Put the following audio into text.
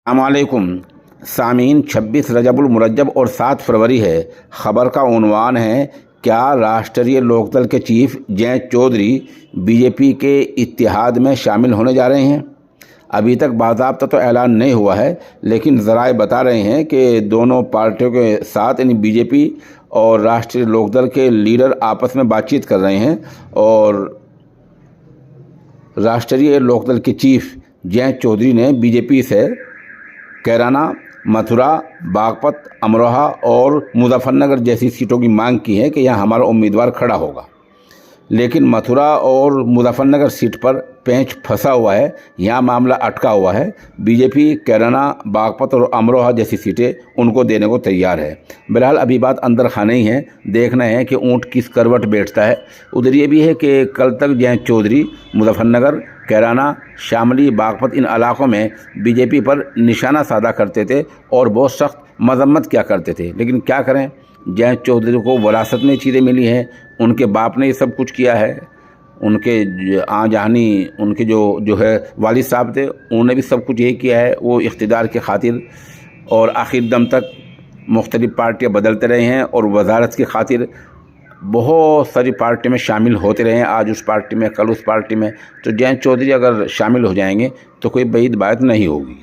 अस्सलामुअलैकुम सामीन, 26 रजबुल मुरज्जब और 7 फरवरी है। ख़बर का उन्वान है, क्या राष्ट्रीय लोकदल के चीफ जयंत चौधरी बीजेपी के इत्तेहाद में शामिल होने जा रहे हैं। अभी तक बाज़ाब्ता तो ऐलान नहीं हुआ है, लेकिन ज़राए बता रहे हैं कि दोनों पार्टियों के साथ यानी बीजेपी और राष्ट्रीय लोकदल के लीडर आपस में बातचीत कर रहे हैं और राष्ट्रीय लोकदल के चीफ जयंत चौधरी ने बीजेपी से कैराना, मथुरा, बागपत, अमरोहा और मुजफ्फरनगर जैसी सीटों की मांग की है कि यहाँ हमारा उम्मीदवार खड़ा होगा। लेकिन मथुरा और मुजफ्फरनगर सीट पर पेंच फंसा हुआ है, यहाँ मामला अटका हुआ है। बीजेपी कैराना, बागपत और अमरोहा जैसी सीटें उनको देने को तैयार है। बहरहाल अभी बात अंदर खाने ही है, देखना है कि ऊँट किस करवट बैठता है। उधर ये भी है कि कल तक जयंत चौधरी मुजफ्फरनगर, कैराना, शामली, बागपत इन इलाकों में बीजेपी पर निशाना साधा करते थे और बहुत सख्त मजम्मत किया करते थे। लेकिन क्या करें, जयंत चौधरी को विरासत में चीज़ें मिली हैं, उनके बाप ने ये सब कुछ किया है, उनके आजहानी उनके जो है वालिद साहब थे, उन्होंने भी सब कुछ यही किया है। वो इख्तिदार के खातिर और आखिर दम तक मुख्तलिफ़ पार्टियाँ बदलते रहे हैं और वजारत की खातिर बहुत सारी पार्टी में शामिल होते रहे हैं। आज उस पार्टी में, कल उस पार्टी में। तो जयंत चौधरी अगर शामिल हो जाएंगे तो कोई बईद बात नहीं होगी।